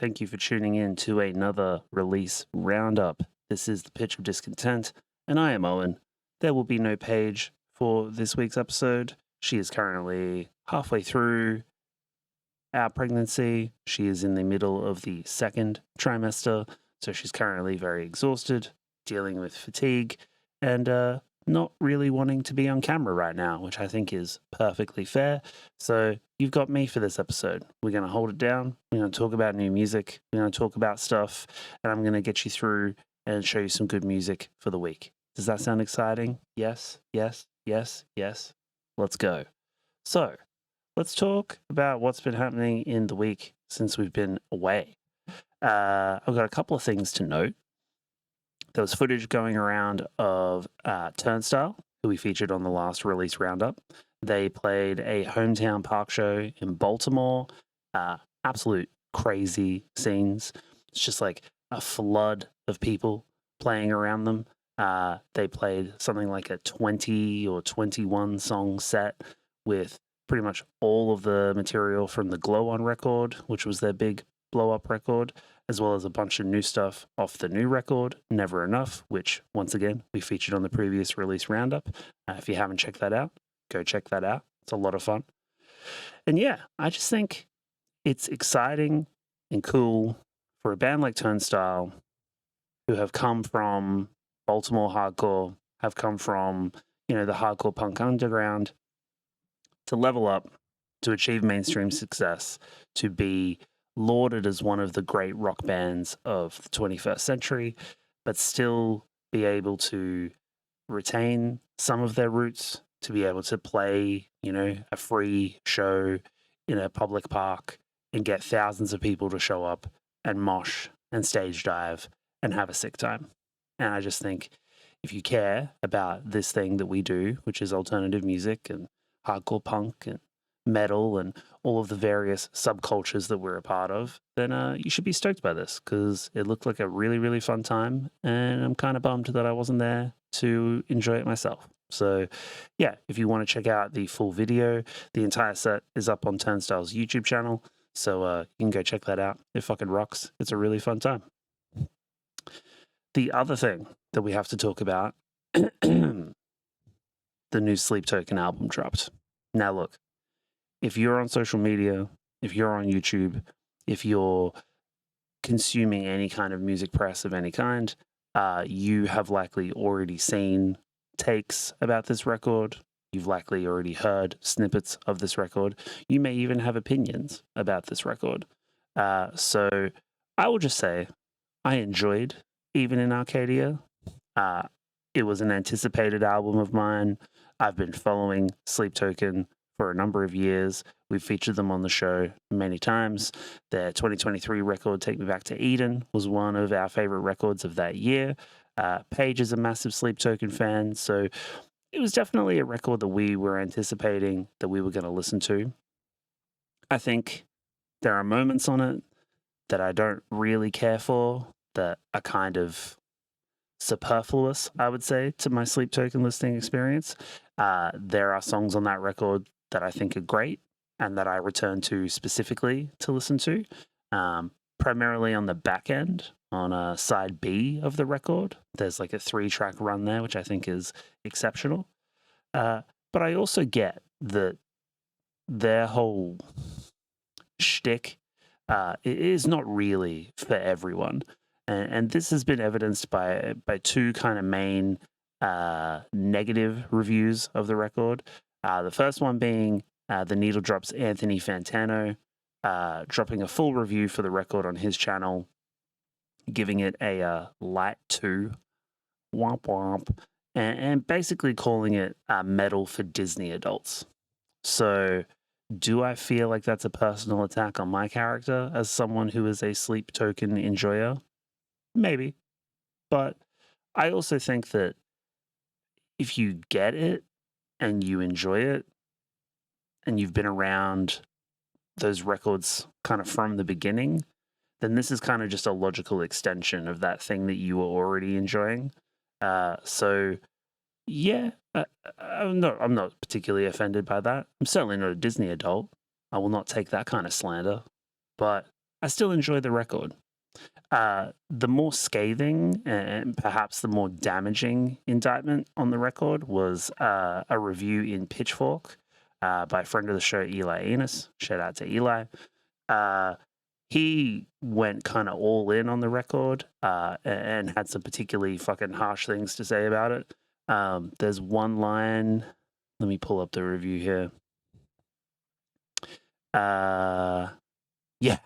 Thank you for tuning in to another release roundup. This is the Pitch of Discontent, and I am Owen. There will be no Paige for this week's episode. She is currently halfway through our pregnancy. She is in the middle of the second trimester, so she's currently very exhausted, dealing with fatigue, and not really wanting to be on camera right now, which I think is perfectly fair. So you've got me for this episode. We're going to hold it down. We're going to talk about new music. We're going to talk about stuff, and I'm going to get you through and show you some good music for the week. Does that sound exciting? Yes, yes, yes, yes. Let's go. So let's talk about what's been happening in the week since we've been away. I've got a couple of things to note. There was footage going around of Turnstile, who we featured on the last release roundup. They played a hometown park show in Baltimore. Absolute crazy scenes. It's just like a flood of people playing around them. They played something like a 20 or 21 song set with pretty much all of the material from the Glow On record, which was their big blow up record, as well as a bunch of new stuff off the new record, Never Enough, which, once again, we featured on the previous release roundup. If you haven't checked that out, go check that out. It's a lot of fun. And yeah, I just think it's exciting and cool for a band like Turnstile, who have come from Baltimore hardcore, have come from, the hardcore punk underground, to level up, to achieve mainstream success, to be lauded as one of the great rock bands of the 21st century, but still be able to retain some of their roots, to be able to play, a free show in a public park and get thousands of people to show up and mosh and stage dive and have a sick time. And I just think if you care about this thing that we do, which is alternative music and hardcore punk and metal and all of the various subcultures that we're a part of, then you should be stoked by this, because it looked like a really, really fun time, and I'm kind of bummed that I wasn't there to enjoy it myself. So yeah, if you want to check out the full video, the entire set is up on Turnstile's YouTube channel, so you can go check that out. It fucking rocks. It's a really fun time. The other thing that we have to talk about, the new Sleep Token album dropped. Now look, if you're on social media, if you're on YouTube, if you're consuming any kind of music press of any kind, you have likely already seen takes about this record. You've likely already heard snippets of this record. You may even have opinions about this record. So I will just say I enjoyed Even in Arcadia. It was an anticipated album of mine. I've been following Sleep Token for a number of years. We've featured them on the show many times. Their 2023 record, Take Me Back to Eden, was one of our favorite records of that year. Paige is a massive Sleep Token fan, so it was definitely a record that we were anticipating that we were going to listen to. I think there are moments on it that I don't really care for, that are kind of superfluous, I would say, to my Sleep Token listening experience. There are songs on that record that I think are great and that I return to specifically to listen to, primarily on the back end, on side B of the record. There's like a 3-track run there, which I think is exceptional. But I also get that their whole shtick is not really for everyone. And this has been evidenced by two kind of main negative reviews of the record. The first one being the Needle Drop's Anthony Fantano dropping a full review for the record on his channel, giving it a light 2, womp womp, and basically calling it metal for Disney adults. So do I feel like that's a personal attack on my character as someone who is a Sleep Token enjoyer? Maybe. But I also think that if you get it and you enjoy it and you've been around those records kind of from the beginning, then this is kind of just a logical extension of that thing that you were already enjoying. So yeah, I'm not particularly offended by that. I'm certainly not a Disney adult. I will not take that kind of slander. But I still enjoy the record. The more scathing and perhaps the more damaging indictment on the record was a review in Pitchfork by a friend of the show, Eli Enos. Shout out to Eli. He went kind of all in on the record and had some particularly fucking harsh things to say about it. There's one line. Let me pull up the review here. Yeah.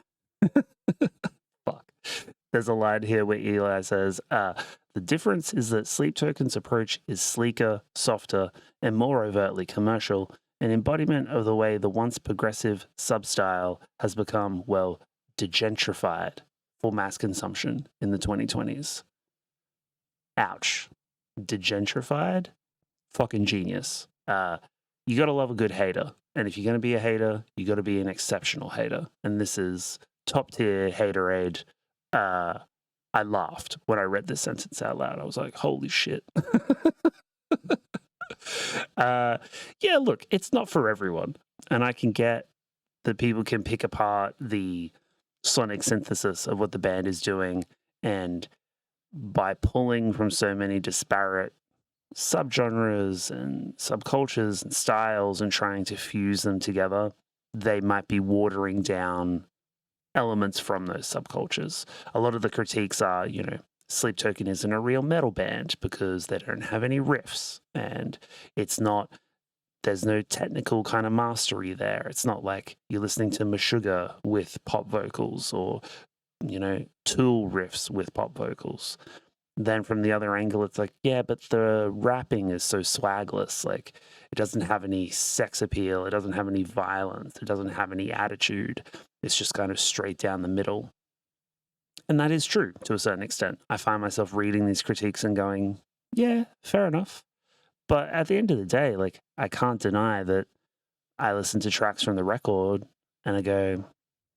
Fuck. There's a line here where Eli says, the difference is that Sleep Token's approach is sleeker, softer, and more overtly commercial, an embodiment of the way the once progressive substyle has become, well, degentrified for mass consumption in the 2020s. Ouch. Degentrified? Fucking genius. You gotta love a good hater. And if you're gonna be a hater, you gotta be an exceptional hater. And this is top tier haterade. I laughed when I read this sentence out loud. I was like, holy shit. Yeah, look, it's not for everyone. And I can get that people can pick apart the sonic synthesis of what the band is doing. And by pulling from so many disparate subgenres and subcultures and styles and trying to fuse them together, they might be watering down elements from those subcultures. A lot of the critiques are, you know, Sleep Token isn't a real metal band because they don't have any riffs and it's not, there's no technical kind of mastery there. It's not like you're listening to Meshuggah with pop vocals or, you know, Tool riffs with pop vocals. Then from the other angle, it's like, yeah, but the rapping is so swagless. Like, it doesn't have any sex appeal. It doesn't have any violence. It doesn't have any attitude. It's just kind of straight down the middle. And that is true to a certain extent. I find myself reading these critiques and going, yeah, fair enough. But at the end of the day, like, I can't deny that I listen to tracks from the record and I go,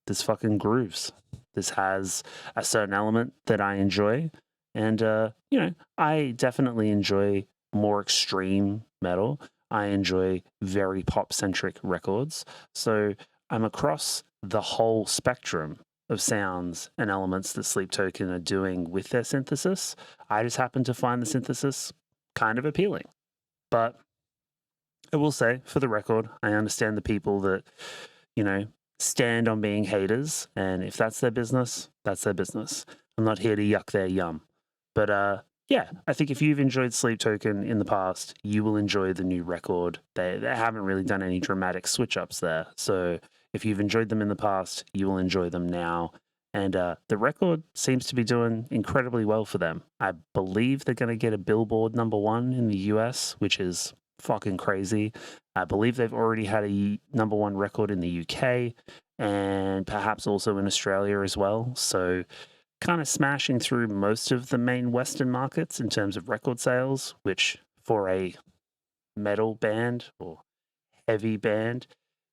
this fucking grooves. This has a certain element that I enjoy. And, you know, I definitely enjoy more extreme metal. I enjoy very pop-centric records. So I'm across the whole spectrum of sounds and elements that Sleep Token are doing with their synthesis. I just happen to find the synthesis kind of appealing. But I will say, for the record, I understand the people that, you know, stand on being haters. And if that's their business, that's their business. I'm not here to yuck their yum. But yeah, I think if you've enjoyed Sleep Token in the past, you will enjoy the new record. They haven't really done any dramatic switch ups there. So if you've enjoyed them in the past, you will enjoy them now. And the record seems to be doing incredibly well for them. I believe they're going to get a Billboard #1 in the US, which is fucking crazy. I believe they've already had a #1 record in the UK and perhaps also in Australia as well. So kind of smashing through most of the main Western markets in terms of record sales, which for a metal band or heavy band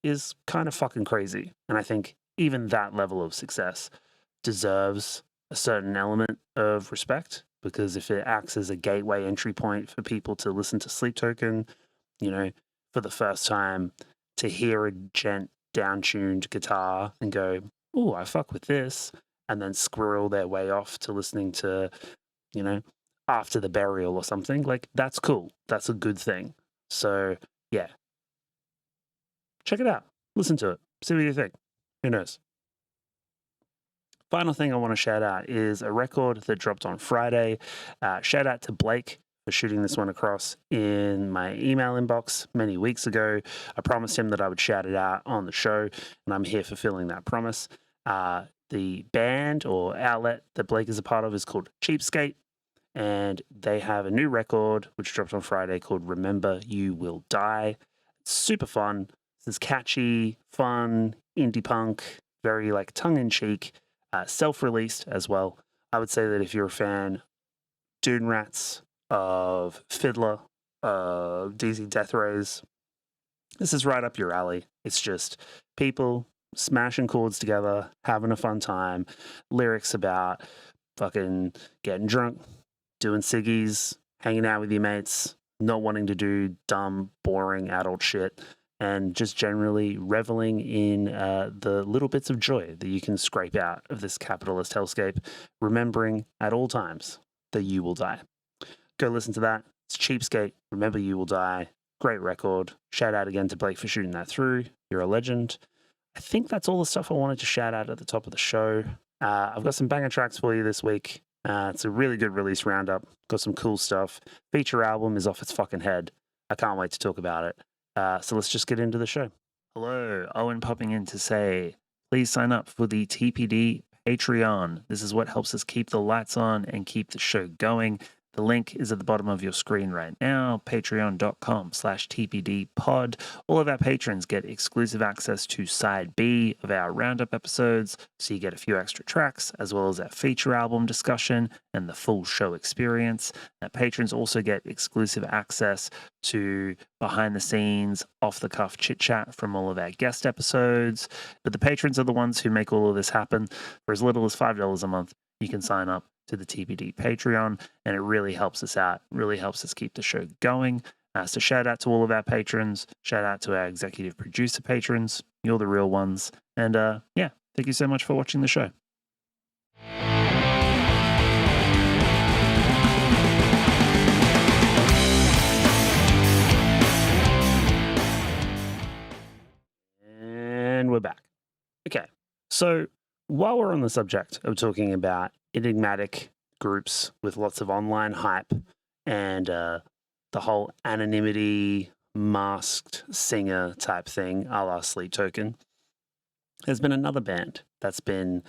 is kind of fucking crazy. And I think even that level of success deserves a certain element of respect, because if it acts as a gateway entry point for people to listen to Sleep Token, you know, for the first time, to hear a gent down-tuned guitar and go, oh, I fuck with this, and then squirrel their way off to listening to, you know, After the Burial or something, like, that's cool. That's a good thing. So, yeah. Check it out. Listen to it. See what you think. Who knows? Final thing I want to shout out is a record that dropped on Friday. Shout out to Blake for shooting this one across in my email inbox many weeks ago. I promised him that I would shout it out on the show, and I'm here fulfilling that promise. The band or outlet that Blake is a part of is called Cheapskate, and they have a new record which dropped on Friday called Remember You Will Die. It's super fun. This is catchy, fun, indie punk, very like tongue-in-cheek, self-released as well. I would say that if you're a fan, Dune Rats, of Fiddler, of DZ Death Rays, this is right up your alley. It's just people smashing chords together, having a fun time, lyrics about fucking getting drunk, doing ciggies, hanging out with your mates, not wanting to do dumb, boring adult shit, and just generally reveling in the little bits of joy that you can scrape out of this capitalist hellscape, remembering at all times that you will die. Go listen to that. It's Cheapskate, Remember You Will Die. Great record. Shout out again to Blake for shooting that through. You're a legend. I think that's all the stuff I wanted to shout out at the top of the show. I've got some banger tracks for you this week. It's a really good release roundup. Got some cool stuff. Feature album is off its fucking head. I can't wait to talk about it. So let's just get into the show. Hello, Owen popping in to say, please sign up for the TPD Patreon. This is what helps us keep the lights on and keep the show going. The link is at the bottom of your screen right now, patreon.com/tpdpod. All of our patrons get exclusive access to Side B of our Roundup episodes, so you get a few extra tracks, as well as our feature album discussion and the full show experience. Our patrons also get exclusive access to behind-the-scenes, off-the-cuff chit-chat from all of our guest episodes. But the patrons are the ones who make all of this happen. For as little as $5 a month, you can sign up to the TPD Patreon, and it really helps us out, really helps us keep the show going. So shout out to all of our patrons, shout out to our executive producer patrons, you're the real ones, and yeah, thank you so much for watching the show. And we're back. Okay, so while we're on the subject of talking about enigmatic groups with lots of online hype and the whole anonymity, masked singer type thing, a la Sleep Token, there's been another band that's been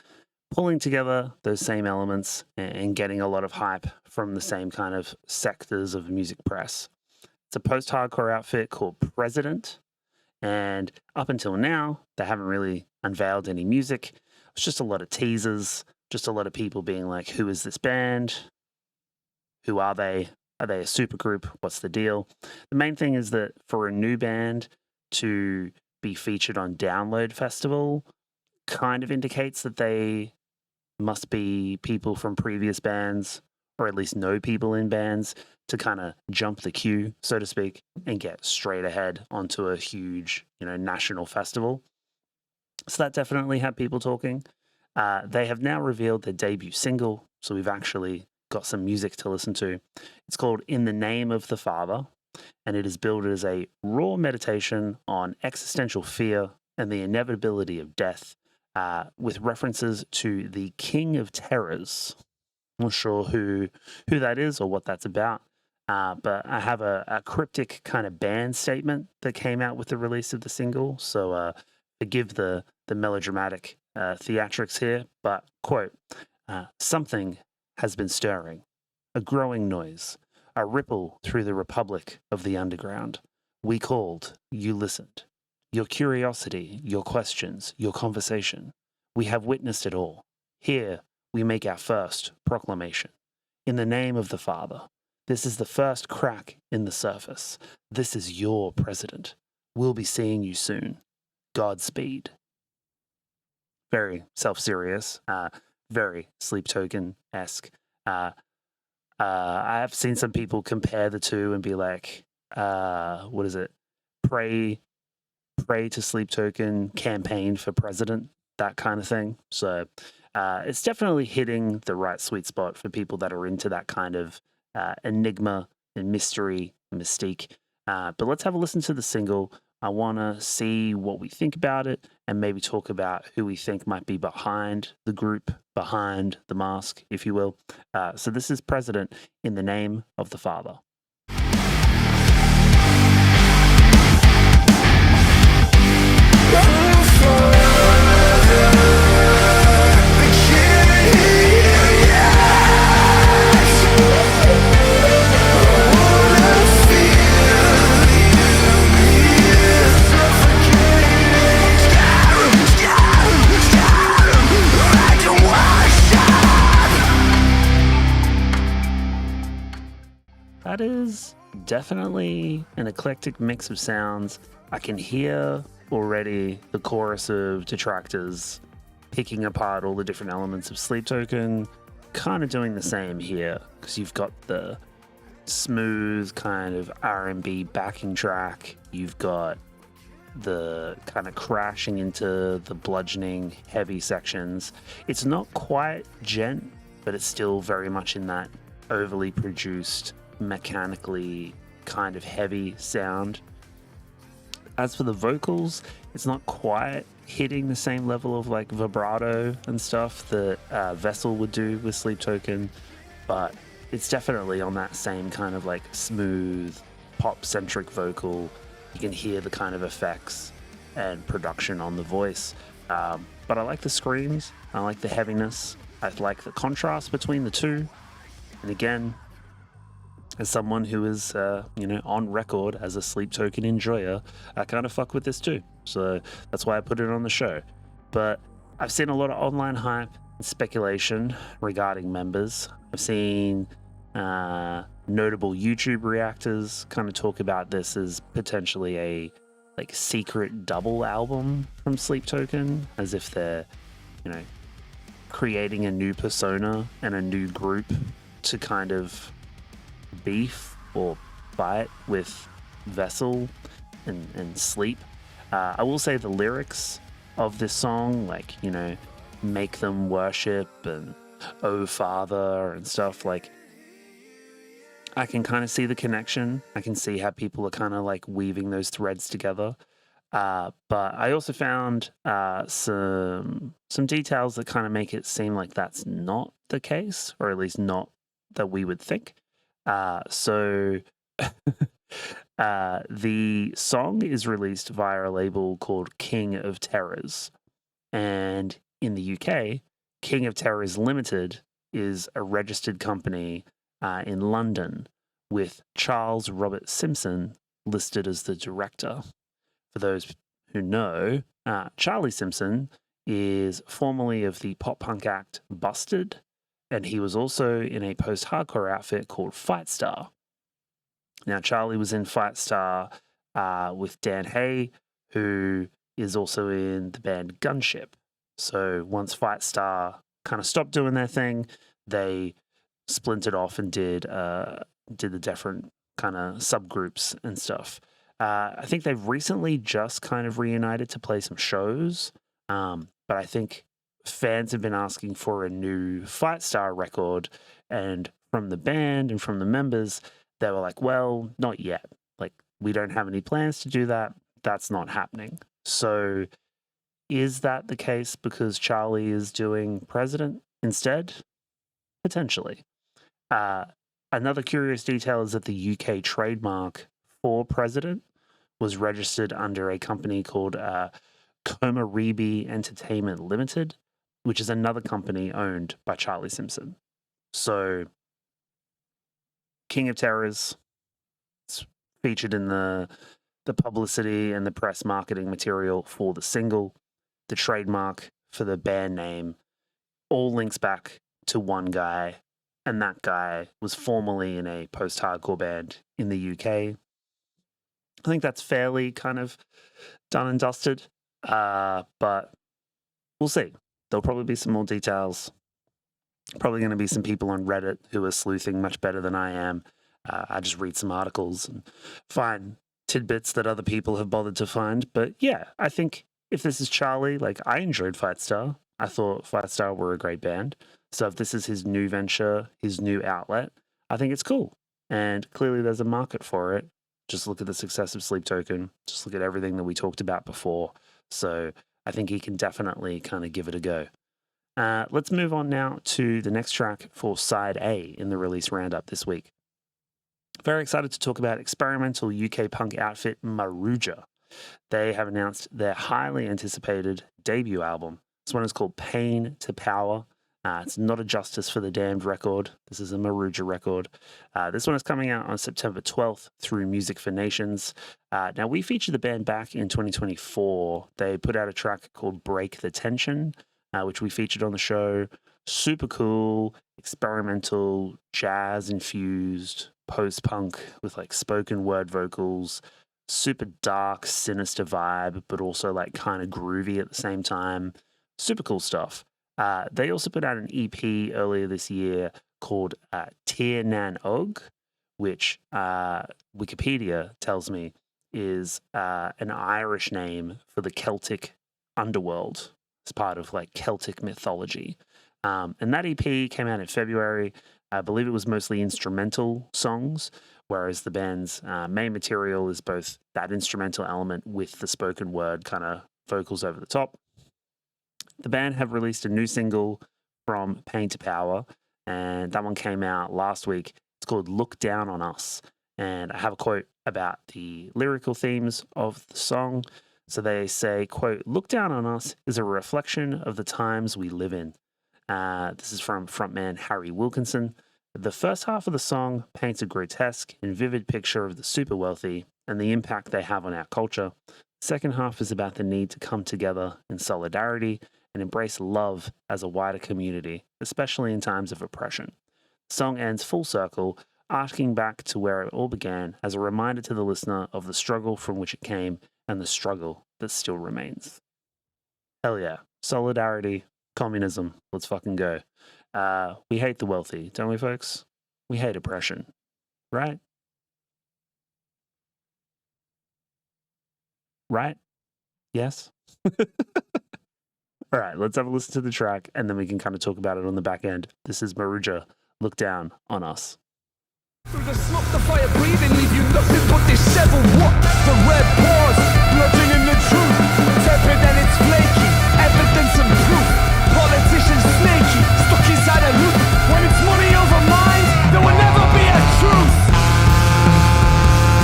pulling together those same elements and getting a lot of hype from the same kind of sectors of music press. It's a post-hardcore outfit called President, and up until now, they haven't really unveiled any music. It's just a lot of teasers, just a lot of people being like, who is this band? Who are they? Are they a supergroup? What's the deal? The main thing is that for a new band to be featured on Download Festival kind of indicates that they must be people from previous bands, or at least know people in bands, to kind of jump the queue, so to speak, and get straight ahead onto a huge, national festival. So that definitely had people talking. They have now revealed their debut single, so we've actually got some music to listen to. It's called In the Name of the Father, and it is billed as a raw meditation on existential fear and the inevitability of death, with references to the King of Terrors. I'm not sure who that is or what that's about, but I have a cryptic kind of band statement that came out with the release of the single, so forgive the melodramatic theatrics here, but, quote, something has been stirring, a growing noise, a ripple through the republic of the underground. We called, you listened. Your curiosity, your questions, your conversation. We have witnessed it all. Here, we make our first proclamation. In the name of the Father, this is the first crack in the surface. This is your president. We'll be seeing you soon. Godspeed. Very self-serious, very Sleep Token-esque. I have seen some people compare the two and be like, what is it? Pray to Sleep Token, campaign for president, that kind of thing. So it's definitely hitting the right sweet spot for people that are into that kind of enigma and mystery, mystique. But let's have a listen to the single. I want to see what we think about it and maybe talk about who we think might be behind the group, behind the mask, if you will. So this is President, In the Name of the Father. That is definitely an eclectic mix of sounds. I can hear already the chorus of detractors picking apart all the different elements of Sleep Token, kind of doing the same here, because you've got the smooth kind of R&B backing track, you've got the kind of crashing into the bludgeoning heavy sections. It's not quite gent, but it's still very much in that overly produced, mechanically kind of heavy sound. As for the vocals, it's not quite hitting the same level of like vibrato and stuff that Vessel would do with Sleep Token, but it's definitely on that same kind of like smooth, pop-centric vocal. You can hear the kind of effects and production on the voice. But I like the screams, I like the heaviness, I like the contrast between the two. And again, as someone who is, on record as a Sleep Token enjoyer, I kind of fuck with this too. So that's why I put it on the show. But I've seen a lot of online hype and speculation regarding members. I've seen notable YouTube reactors kind of talk about this as potentially a like secret double album from Sleep Token, as if they're, creating a new persona and a new group to kind of beef or fight with Vessel and Sleep. I will say the lyrics of this song, like, make them worship and oh father and stuff, like, I can kind of see the connection. I can see how people are kind of like weaving those threads together. But I also found some details that kind of make it seem like that's not the case, or at least not that we would think. So the song is released via a label called King of Terrors. And in the UK, King of Terrors Limited is a registered company in London with Charles Robert Simpson listed as the director. For those who know, Charlie Simpson is formerly of the pop-punk act Busted, and he was also in a post-hardcore outfit called Fightstar. Now, Charlie was in Fightstar with Dan Hay, who is also in the band Gunship. So once Fightstar kind of stopped doing their thing, they splintered off and did the different kind of subgroups and stuff. I think they've recently just kind of reunited to play some shows, but I think fans have been asking for a new Fightstar record, and from the band and from the members, they were like, well, not yet. Like, we don't have any plans to do that. That's not happening. So is that the case because Charlie is doing President instead? Potentially. Another curious detail is that the UK trademark for President was registered under a company called Komaribi Entertainment Limited, which is another company owned by Charlie Simpson. So King of Terrors, it's featured in the publicity and the press marketing material for the single. The trademark for the band name all links back to one guy, and that guy was formerly in a post-hardcore band in the UK. I think that's fairly kind of done and dusted, but we'll see. There'll probably be some more details. Probably going to be some people on Reddit who are sleuthing much better than I am. I just read some articles and find tidbits that other people have bothered to find. But yeah, I think if this is Charlie, like, I enjoyed Fightstar. I thought Fightstar were a great band. So if this is his new venture, his new outlet, I think it's cool. And clearly there's a market for it. Just look at the success of Sleep Token. Just look at everything that we talked about before. So I think he can definitely kind of give it a go. Let's move on now to the next track for Side A in the release roundup this week. Very excited to talk about experimental UK punk outfit Maruja. They have announced their highly anticipated debut album. This one is called Pain to Power. It's not a Justice for the Damned record. This is a Maruja record. This one is coming out on September 12th through Music for Nations. Now, we featured the band back in 2024. They put out a track called Break the Tension, which we featured on the show. Super cool, experimental, jazz-infused, post-punk with like spoken word vocals. Super dark, sinister vibe, but also like kind of groovy at the same time. Super cool stuff. They also put out an EP earlier this year called Tir Nan Og, which Wikipedia tells me is an Irish name for the Celtic underworld. It's part of like Celtic mythology. And that EP came out in February. I believe it was mostly instrumental songs, whereas the band's main material is both that instrumental element with the spoken word kind of vocals over the top. The band have released a new single from Pain to Power, and that one came out last week. It's called Look Down on Us. And I have a quote about the lyrical themes of the song. So they say, quote, "Look down on us is a reflection of the times we live in." This is from frontman Harry Wilkinson. The first half of the song paints a grotesque and vivid picture of the super wealthy and the impact they have on our culture. The second half is about the need to come together in solidarity and embrace love as a wider community, especially in times of oppression. The song ends full circle, arcing back to where it all began as a reminder to the listener of the struggle from which it came and the struggle that still remains. Hell yeah. Solidarity, communism, let's fucking go. We hate the wealthy, don't we, folks? We hate oppression, right? Right? Yes? All right, let's have a listen to the track, and then we can kind of talk about it on the back end. This is Maruja, Look Down on Us. Through the smoke, the fire breathing, leave you nothing but this severed what? The red paws, bludgeon in the truth. Tepid and it's flaky, evidence and proof. Politicians snaky, stuck inside a loop. When it's money over minds, there will never be a truth.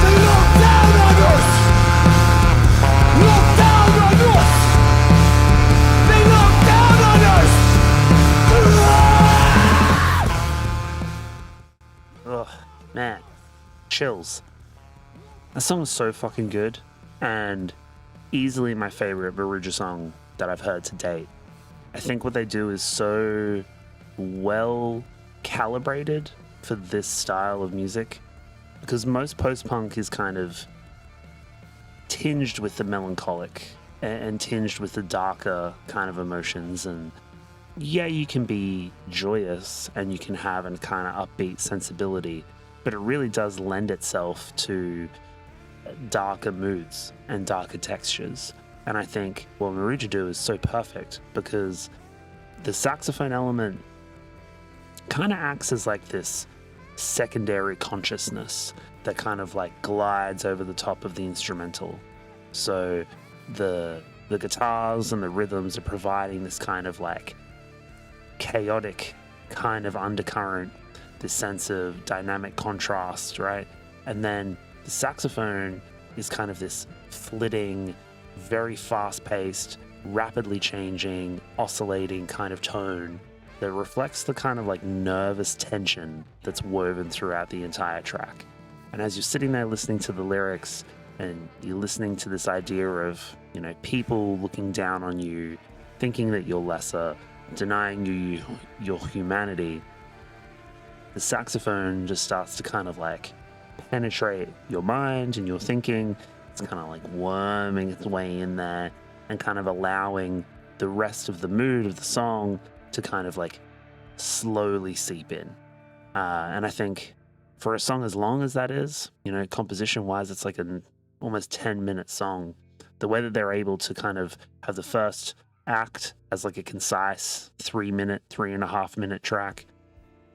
They look down on us. Look down on us. They look down on us. Ugh, man, chills. That song is so fucking good, and easily my favorite Maruja song that I've heard to date. I think what they do is so well calibrated for this style of music, because most post-punk is kind of tinged with the melancholic and tinged with the darker kind of emotions, and yeah, you can be joyous and you can have a kind of upbeat sensibility, but it really does lend itself to darker moods and darker textures. And I think what Maruja do is so perfect, because the saxophone element kind of acts as like this secondary consciousness that kind of like glides over the top of the instrumental. So the guitars and the rhythms are providing this kind of like chaotic kind of undercurrent, this sense of dynamic contrast, right? And then the saxophone is kind of this flitting, very fast-paced, rapidly changing, oscillating kind of tone that reflects the kind of like nervous tension that's woven throughout the entire track. And as you're sitting there listening to the lyrics and you're listening to this idea of, you know, people looking down on you, thinking that you're lesser, denying you your humanity, the saxophone just starts to kind of like penetrate your mind and your thinking. It's kind of like worming its way in there and kind of allowing the rest of the mood of the song to kind of like slowly seep in. And I think for a song as long as that is, you know, composition wise, it's like an almost 10-minute song. The way that they're able to kind of have the first act as like a concise 3.5 minute track,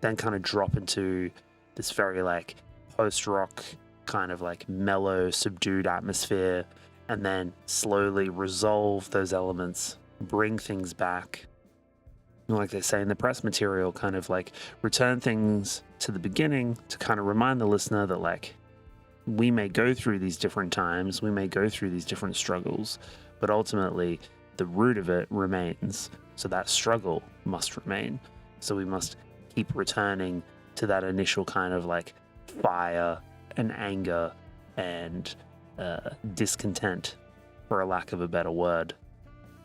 then kind of drop into this very like post-rock kind of like mellow, subdued atmosphere, and then slowly resolve those elements, bring things back. And like they say in the press material, kind of like return things to the beginning to kind of remind the listener that like we may go through these different times, we may go through these different struggles, but ultimately the root of it remains. So that struggle must remain. So we must keep returning to that initial kind of like fire and anger and discontent, for a lack of a better word,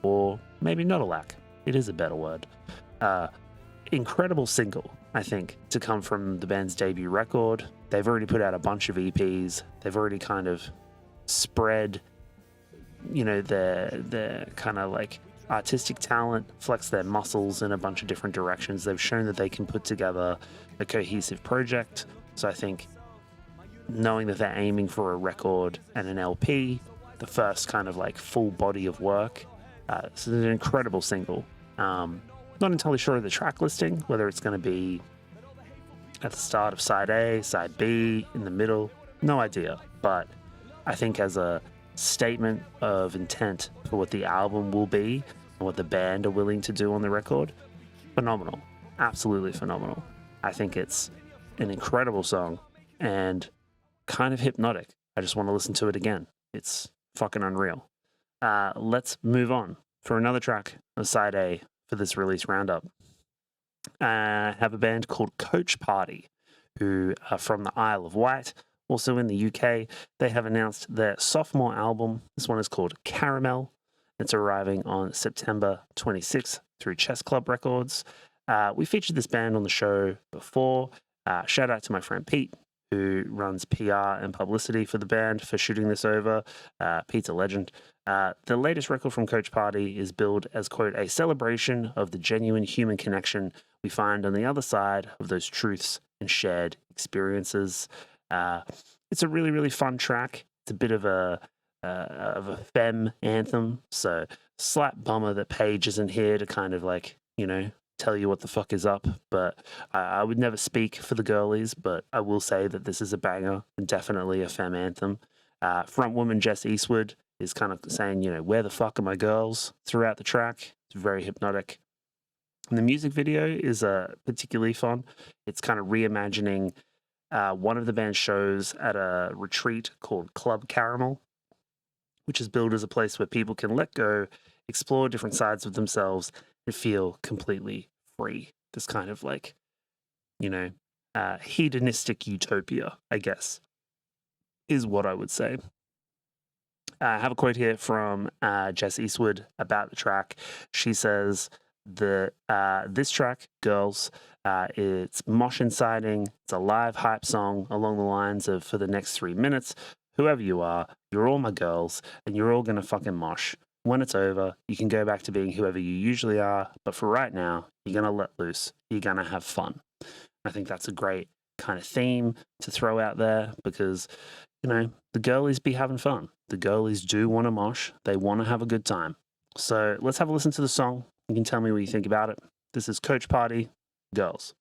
or maybe not a lack, it is a better word. Incredible single, I think, to come from the band's debut record. They've already put out a bunch of EPs. They've already kind of spread, you know, their kind of like artistic talent, flex their muscles in a bunch of different directions. They've shown that they can put together a cohesive project. So I think knowing that they're aiming for a record and an LP, the first kind of like full body of work. It's an incredible single. Not entirely sure of the track listing, whether it's going to be at the start of side A, side B, in the middle, no idea. But I think as a statement of intent for what the album will be and what the band are willing to do on the record, phenomenal. Absolutely phenomenal. I think it's an incredible song and kind of hypnotic. I just want to listen to it again. It's fucking unreal. Let's move on for another track on side A for this release roundup. I have a band called Coach Party, who are from the Isle of Wight, also in the UK. They have announced their sophomore album. This one is called Caramel. It's arriving on September 26th through Chess Club Records. We featured this band on the show before. Shout out to my friend Pete, who runs PR and publicity for the band, for shooting this over. Pete's a legend. The latest record from Coach Party is billed as, quote, a celebration of the genuine human connection we find on the other side of those truths and shared experiences. It's a really, really fun track. It's a bit of a femme anthem, so slight bummer that Paige isn't here to kind of like, you know, tell you what the fuck is up. But I would never speak for the girlies, but I will say that this is a banger and definitely a femme anthem. Frontwoman Jess Eastwood is kind of saying, you know, where the fuck are my girls throughout the track. It's very hypnotic. And the music video is particularly fun. It's kind of reimagining one of the band's shows at a retreat called Club Caramel, which is billed as a place where people can let go, explore different sides of themselves, and feel completely free. This kind of like, you know, hedonistic utopia, I guess, is what I would say. I have a quote here from Jess Eastwood about the track. She says, this track, Girls, it's mosh inciting. It's a live hype song along the lines of, for the next 3 minutes, whoever you are, you're all my girls, and you're all going to fucking mosh. When it's over, you can go back to being whoever you usually are, but for right now, you're going to let loose. You're going to have fun. I think that's a great kind of theme to throw out there because, you know, the girlies be having fun. The girlies do want to mosh. They want to have a good time. So let's have a listen to the song. You can tell me what you think about it. This is Coach Party, Girls.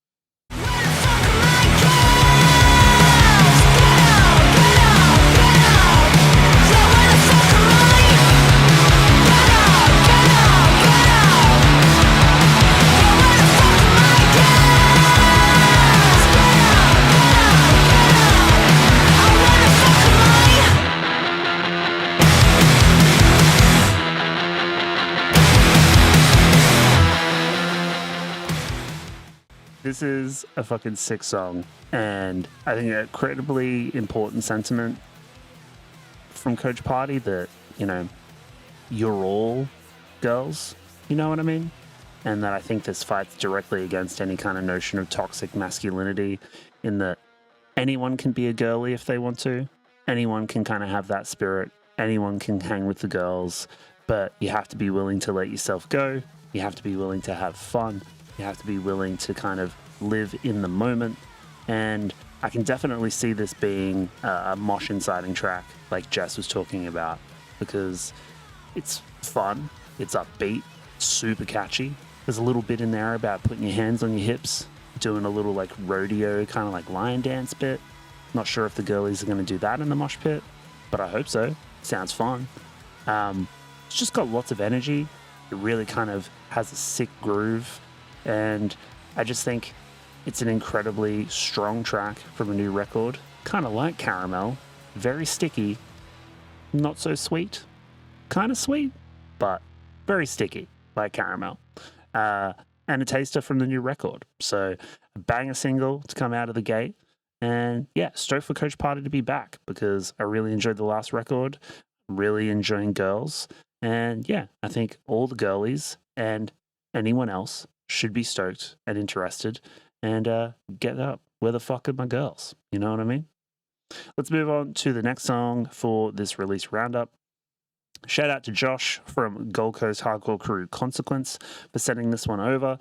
This is a fucking sick song, and I think an incredibly important sentiment from Coach Party that, you know, you're all girls, you know what I mean? And that I think this fights directly against any kind of notion of toxic masculinity, in that anyone can be a girly if they want to. Anyone can kind of have that spirit. Anyone can hang with the girls, but you have to be willing to let yourself go. You have to be willing to have fun. You have to be willing to kind of live in the moment. And I can definitely see this being a mosh inciting track like Jess was talking about, because it's fun, it's upbeat, it's super catchy. There's a little bit in there about putting your hands on your hips, doing a little like rodeo kind of like lion dance bit. Not sure if the girlies are going to do that in the mosh pit, but I hope so. Sounds fun. It's just got lots of energy. It really kind of has a sick groove. And I just think it's an incredibly strong track from a new record. Kind of like Caramel. Very sticky. Not so sweet. Kind of sweet, but very sticky, like Caramel. And a taster from the new record. So a banger single to come out of the gate. And yeah, stoked for Coach Party to be back, because I really enjoyed the last record. Really enjoying Girls. And yeah, I think all the girlies and anyone else should be stoked and interested and get up. Where the fuck are my girls? You know what I mean? Let's move on to the next song for this release roundup. Shout out to Josh from Gold Coast hardcore crew Consequence for sending this one over.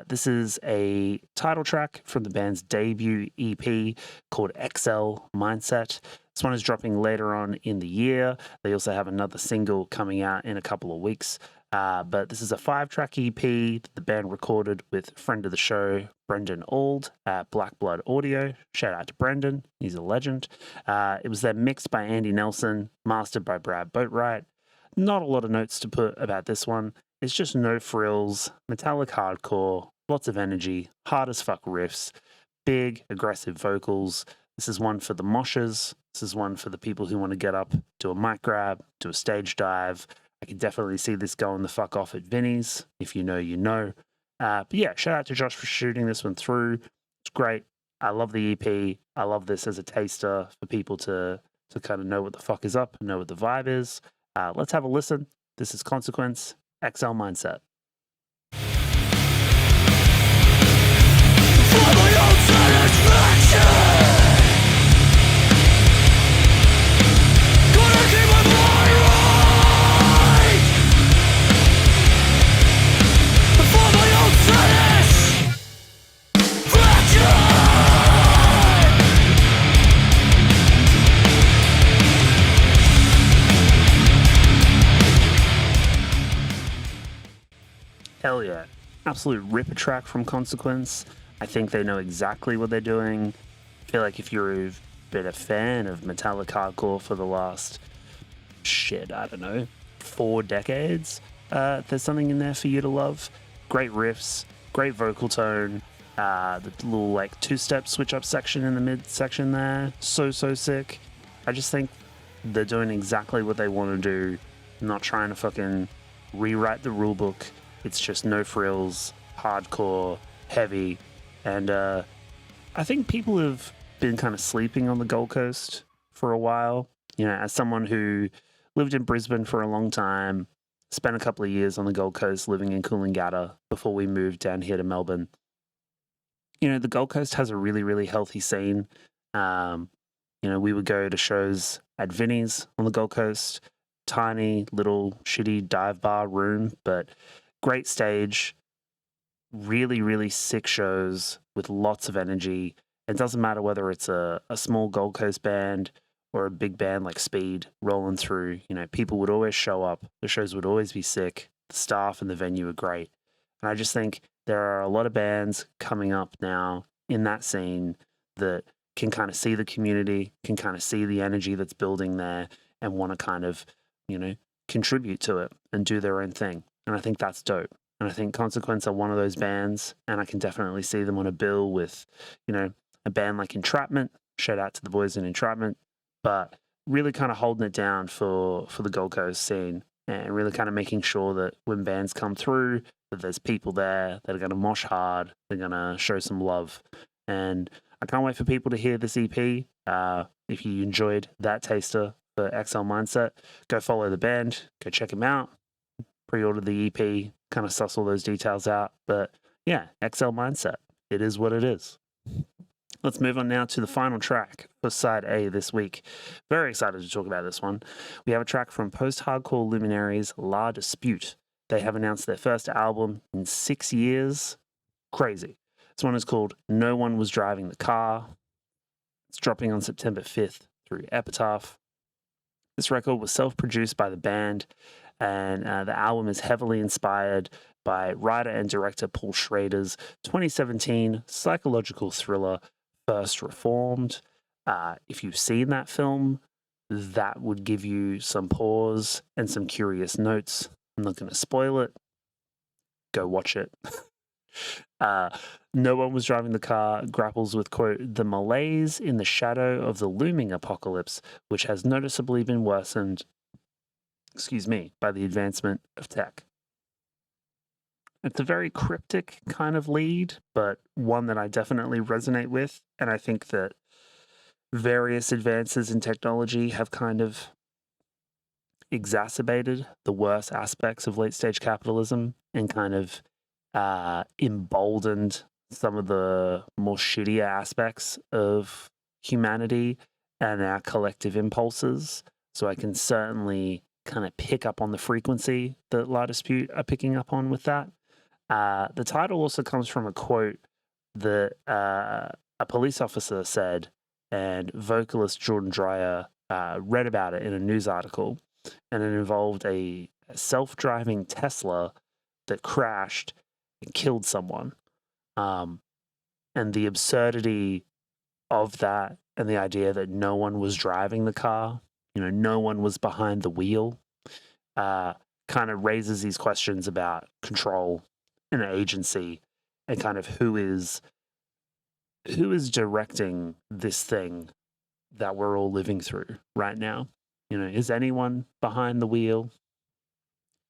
This is a title track from the band's debut EP called XL Mindset. This one is dropping later on in the year. They also have another single coming out in a couple of weeks. But this is a 5-track EP that the band recorded with friend of the show, Brendan Auld at Black Blood Audio. Shout out to Brendan. He's a legend. It was then mixed by Andy Nelson, mastered by Brad Boatwright. Not a lot of notes to put about this one. It's just no frills, metallic hardcore, lots of energy, hard as fuck riffs, big, aggressive vocals. This is one for the moshers. This is one for the people who want to get up, do a mic grab, do a stage dive. I can definitely see this going the fuck off at Vinny's. If you know, you know. But yeah, shout out to Josh for shooting this one through. It's great. I love the EP. I love this as a taster for people to kind of know what the fuck is up and know what the vibe is. Let's have a listen. This is Consequence, XL Mindset. For my own satisfaction, gonna keep my mind right. For my own satisfaction. Hell yeah. Absolute ripper track from Consequence. I think they know exactly what they're doing. I feel like if you've been a fan of metallic hardcore for the last, I don't know, 4 decades, there's something in there for you to love. Great riffs, great vocal tone, the little like 2-step switch up section in the mid section there. So sick. I just think they're doing exactly what they want to do, not trying to fucking rewrite the rule book. It's just no frills, hardcore, heavy, and I think people have been kind of sleeping on the Gold Coast for a while. You know, as someone who lived in Brisbane for a long time, spent a couple of years on the Gold Coast living in Coolangatta before we moved down here to Melbourne. You know, the Gold Coast has a really, really healthy scene. You know, we would go to shows at Vinny's on the Gold Coast, tiny little shitty dive bar room, but great stage, really, really sick shows with lots of energy. It doesn't matter whether it's a small Gold Coast band or a big band like Speed rolling through. You know, people would always show up. The shows would always be sick. The staff and the venue are great. And I just think there are a lot of bands coming up now in that scene that can kind of see the community, can kind of see the energy that's building there and want to kind of, you know, contribute to it and do their own thing. And I think that's dope. And I think Consequence are one of those bands, and I can definitely see them on a bill with, you know, a band like Entrapment. Shout out to the boys in Entrapment, but really kind of holding it down for the Gold Coast scene and really kind of making sure that when bands come through, that there's people there that are going to mosh hard, they're going to show some love. And I can't wait for people to hear this EP. If you enjoyed that taster for XL Mindset, go follow the band, go check them out. Pre-order the EP, kind of suss all those details out. But yeah, XL Mindset. It is what it is. Let's move on now to the final track for Side A this week. Very excited to talk about this one. We have a track from post-hardcore luminaries La Dispute. They have announced their first album in 6 years. Crazy. This one is called No One Was Driving the Car. It's dropping on September 5th through Epitaph. This record was self-produced by the band, and the album is heavily inspired by writer and director Paul Schrader's 2017 psychological thriller First Reformed. If you've seen that film, that would give you some pause and some curious notes. I'm not going to spoil it. Go watch it. No One Was Driving the Car grapples with, quote, the malaise in the shadow of the looming apocalypse, which has noticeably been worsened, by the advancement of tech. It's a very cryptic kind of lead, but one that I definitely resonate with, and I think that various advances in technology have kind of exacerbated the worst aspects of late-stage capitalism and kind of emboldened some of the more shittier aspects of humanity and our collective impulses. So I can certainly kind of pick up on the frequency that La Dispute are picking up on with that. The title also comes from a quote that a police officer said, and vocalist Jordan Dreyer read about it in a news article, and it involved a self-driving Tesla that crashed and killed someone. And the absurdity of that, and the idea that no one was driving the car, no one was behind the wheel, kind of raises these questions about control and agency, and kind of who is directing this thing that we're all living through right now. Is anyone behind the wheel?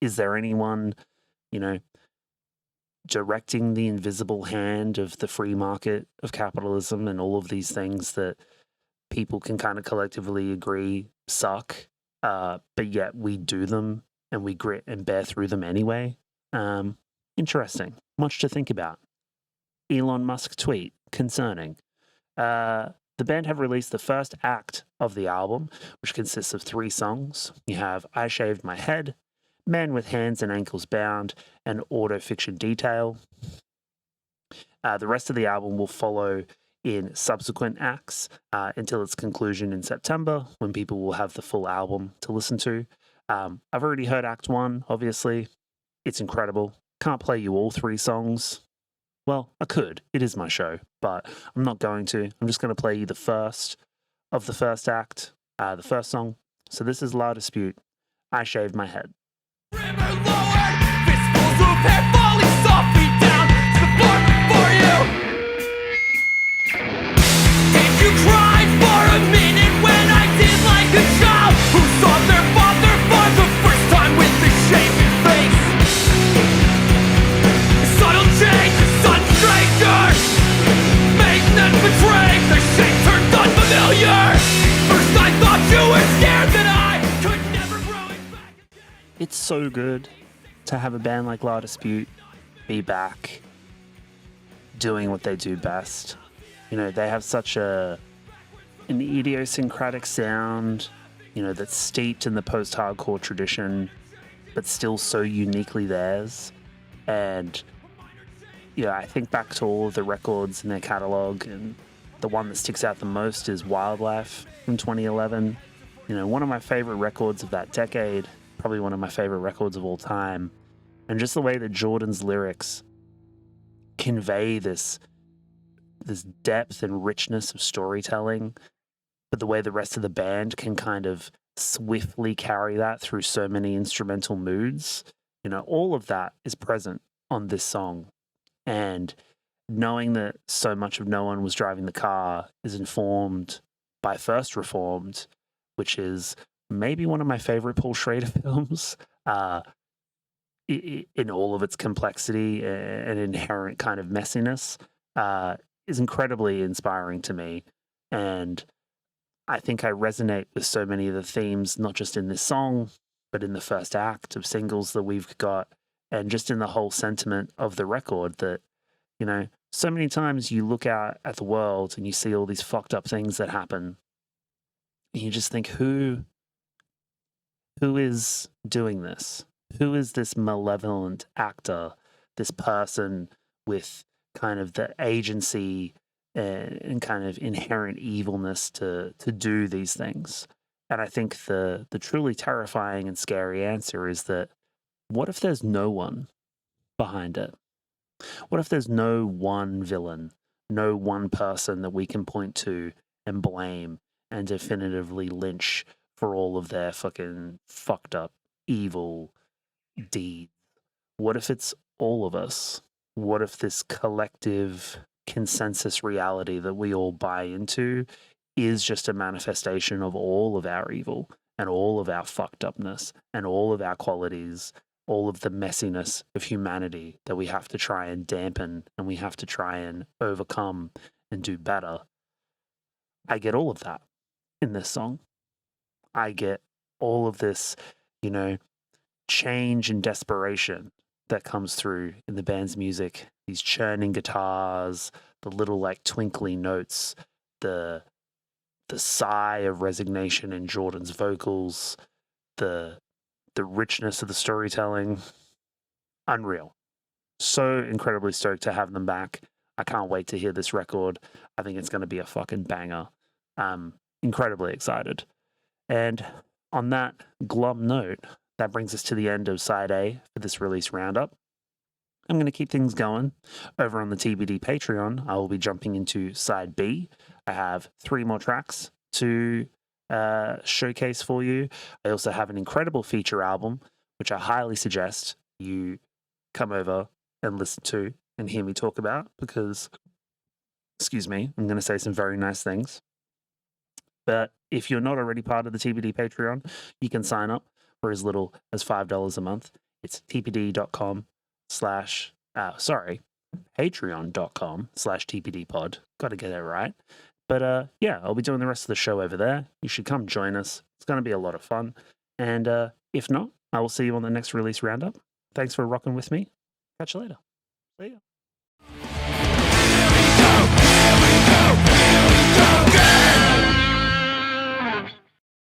Is there anyone, directing the invisible hand of the free market of capitalism and all of these things that people can kind of collectively agree suck, but yet we do them and we grit and bear through them anyway? Interesting. Much to think about. Elon Musk tweet concerning. The band have released the first act of the album, which consists of 3 songs. You have I Shaved My Head, Man with Hands and Ankles Bound, and Auto Fiction Detail. The rest of the album will follow in subsequent acts until its conclusion in September, when people will have the full album to listen to. I've already heard Act 1, obviously. It's incredible. Can't play you all 3 songs. Well, I could. It is my show, but I'm not going to. I'm just going to play you the first of the first act, the first song. So this is La Dispute, I Shaved My Head. River lowered, fistfuls of hair falling softly down to the floor for you. If you cried for a minute when I did like a child who saw their father for the first time with a shaven face, a subtle change, a sudden stranger, make then betrayed, the shame turned unfamiliar. First I thought you were scared that I could never grow it back again. It's so good to have a band like La Dispute be back doing what they do best. They have such an idiosyncratic sound, that's steeped in the post-hardcore tradition, but still so uniquely theirs. And, I think back to all of the records in their catalog, and the one that sticks out the most is Wildlife from 2011. One of my favorite records of that decade, probably one of my favorite records of all time. And just the way that Jordan's lyrics convey this depth and richness of storytelling, but the way the rest of the band can kind of swiftly carry that through so many instrumental moods, all of that is present on this song. And knowing that so much of No One Was Driving the Car is informed by First Reformed, which is maybe one of my favorite Paul Schrader films, in all of its complexity and inherent kind of messiness, is incredibly inspiring to me. And I think I resonate with so many of the themes, not just in this song, but in the first act of singles that we've got, and just in the whole sentiment of the record that, so many times you look out at the world and you see all these fucked up things that happen, and you just think, who is doing this? Who is this malevolent actor, this person with kind of the agency and kind of inherent evilness to do these things? And I think the truly terrifying and scary answer is that, what if there's no one behind it? What if there's no one villain, no one person that we can point to and blame and definitively lynch for all of their fucking fucked up, evil deeds? What if it's all of us? What if this collective consensus reality that we all buy into is just a manifestation of all of our evil and all of our fucked upness and all of our qualities, all of the messiness of humanity that we have to try and dampen and we have to try and overcome and do better? I get all of that in this song. I get all of this, change and desperation that comes through in the band's music. These churning guitars, the little twinkly notes, the sigh of resignation in Jordan's vocals, the the richness of the storytelling, unreal. So incredibly stoked to have them back. I can't wait to hear this record. I think it's going to be a fucking banger. Incredibly excited. And on that glum note, that brings us to the end of side A for this release roundup. I'm going to keep things going. Over on the TPD Patreon, I will be jumping into side B. I have 3 more tracks to showcase for you. I also have an incredible feature album, which I highly suggest you come over and listen to and hear me talk about because, excuse me, I'm going to say some very nice things. But if you're not already part of the TPD Patreon, you can sign up for as little as $5 a month. It's patreon.com/TPDpod. Got to get it right. But yeah, I'll be doing the rest of the show over there. You should come join us. It's going to be a lot of fun. And if not, I will see you on the next release roundup. Thanks for rocking with me. Catch you later. See ya.